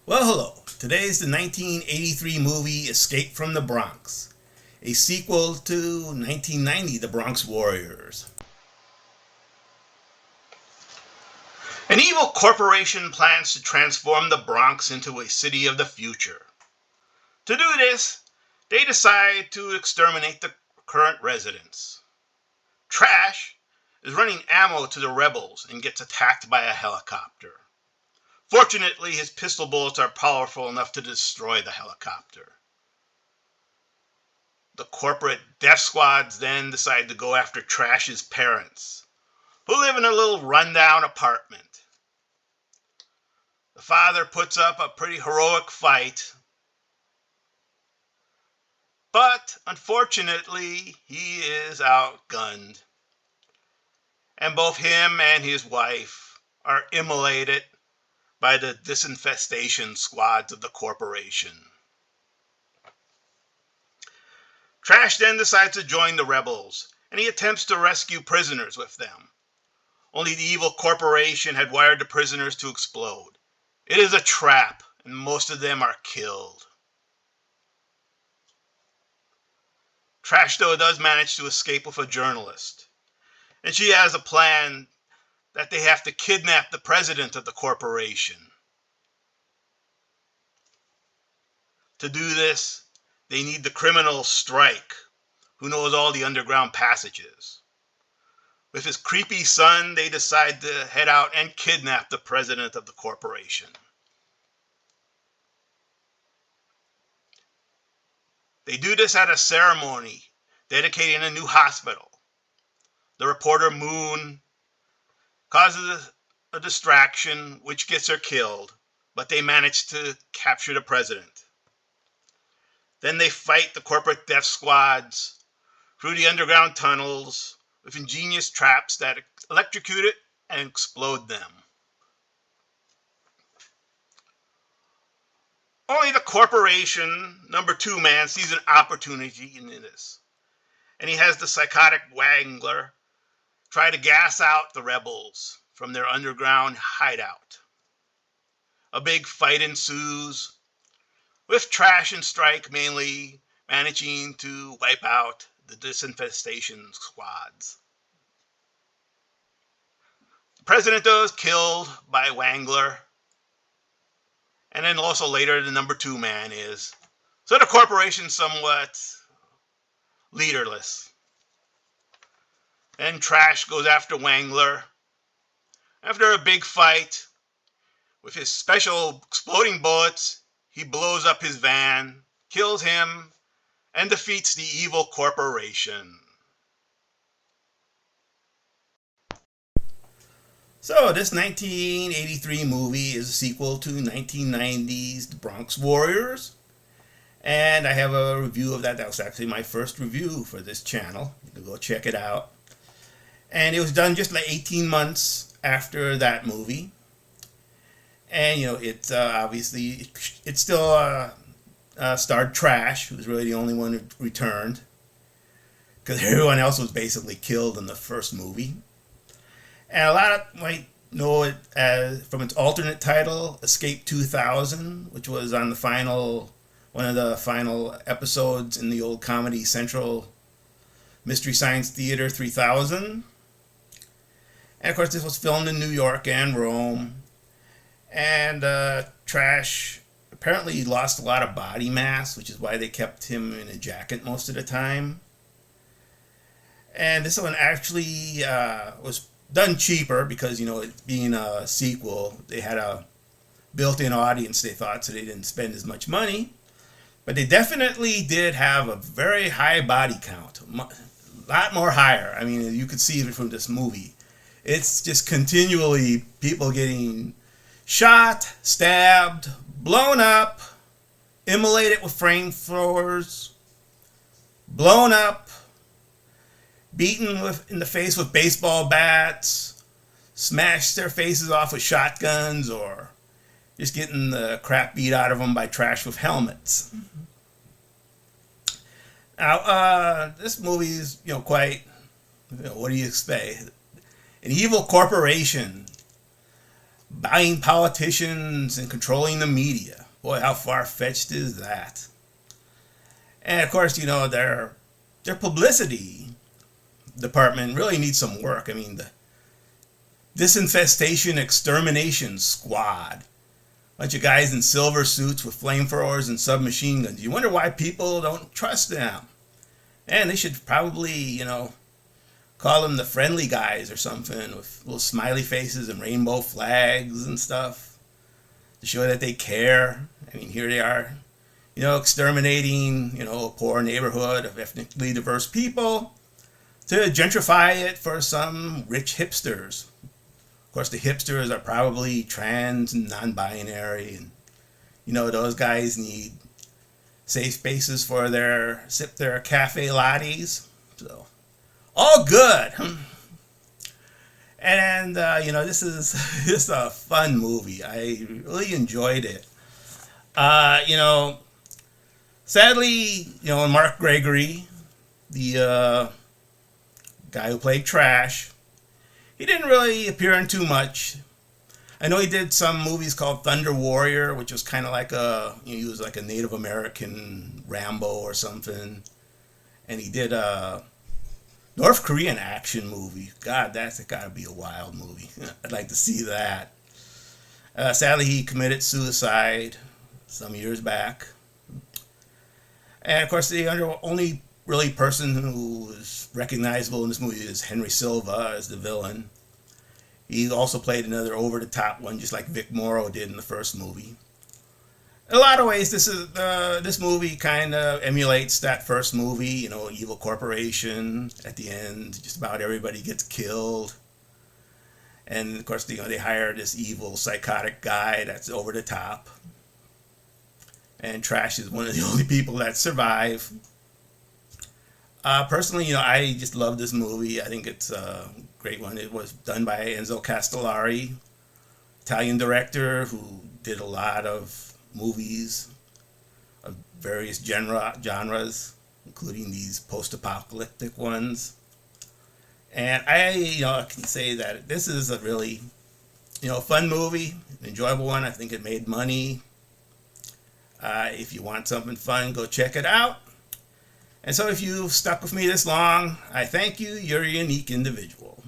Well, hello. Today is the 1983 movie Escape from the Bronx, a sequel to 1990 The Bronx Warriors. An evil corporation plans to transform the Bronx into a city of the future. To do this, they decide to exterminate the current residents. Trash is running ammo to the rebels and gets attacked by a helicopter. Fortunately, his pistol bullets are powerful enough to destroy the helicopter. The corporate death squads then decide to go after Trash's parents, who live in a little rundown apartment. The father puts up a pretty heroic fight, but unfortunately, he is outgunned. And both him and his wife are immolated by the disinfestation squads of the corporation. Trash then decides to join the rebels, and he attempts to rescue prisoners with them. Only the evil corporation had wired the prisoners to explode. It is a trap, and most of them are killed. Trash, though, does manage to escape with a journalist, and she has a plan that they have to kidnap the president of the corporation. To do this, they need the criminal Strike, who knows all the underground passages. With his creepy son, they decide to head out and kidnap the president of the corporation. They do this at a ceremony dedicating a new hospital. The reporter Moon causes a distraction which gets her killed, but they manage to capture the president. Then they fight the corporate death squads through the underground tunnels with ingenious traps that electrocute it and explode them. Only the corporation number 2 man sees an opportunity in this, and he has the psychotic Wangler try to gas out the rebels from their underground hideout. A big fight ensues, with Trash and Strike mainly managing to wipe out the disinfestation squads. The president, though, is killed by Wangler, and then also later the number 2 man is. So the corporation's somewhat leaderless. Then Trash goes after Wangler. After a big fight, with his special exploding bullets, he blows up his van, kills him, and defeats the evil corporation. So this 1983 movie is a sequel to 1990's The Bronx Warriors. And I have a review of that. That was actually my first review for this channel. You can go check it out. And it was done just like 18 months after that movie. And, it's obviously, it still starred Trash, who was really the only one who returned, because everyone else was basically killed in the first movie. And a lot might know it as, from its alternate title, Escape 2000, which was on one of the final episodes in the old Comedy Central Mystery Science Theater 3000. And of course, this was filmed in New York and Rome. And Trash apparently lost a lot of body mass, which is why they kept him in a jacket most of the time. And this one actually was done cheaper because, it being a sequel, they had a built-in audience, they thought, so they didn't spend as much money. But they definitely did have a very high body count, a lot more higher. I mean, you could see it from this movie. It's just continually people getting shot, stabbed, blown up, immolated with flamethrowers, blown up, beaten in the face with baseball bats, smashed their faces off with shotguns, or just getting the crap beat out of them by Trash with helmets. Now, this movie is, quite, what do you expect? An evil corporation buying politicians and controlling the media. Boy, how far-fetched is that? And of course, their publicity department really needs some work. I mean, the disinfestation extermination squad, bunch of guys in silver suits with flamethrowers and submachine guns. You wonder why people don't trust them. And they should probably, call them the friendly guys or something with little smiley faces and rainbow flags and stuff to show that they care. I mean, here they are, exterminating, a poor neighborhood of ethnically diverse people to gentrify it for some rich hipsters. Of course, the hipsters are probably trans and non-binary, and those guys need safe spaces for sip their cafe lattes. So, all good. And this is just a fun movie. I really enjoyed it. Sadly, Mark Gregory, the guy who played Trash, he didn't really appear in too much. I know he did some movies called Thunder Warrior, which was kind of like he was like a Native American Rambo or something. And he did a North Korean action movie. God, that's gotta be a wild movie. I'd like to see that. Sadly, he committed suicide some years back. And of course, the only really person who is recognizable in this movie is Henry Silva as the villain. He also played another over-the-top one, just like Vic Morrow did in the first movie. In a lot of ways, this movie kind of emulates that first movie, evil corporation. At the end, just about everybody gets killed. And of course, they hire this evil, psychotic guy that's over the top. And Trash is one of the only people that survive. Personally, I just love this movie. I think it's a great one. It was done by Enzo Castellari, Italian director who did a lot of movies of various genres, including these post-apocalyptic ones. And I can say that this is a really, fun movie, an enjoyable one. I think it made money. If you want something fun, go check it out. And so if you've stuck with me this long, I thank you. You're a unique individual.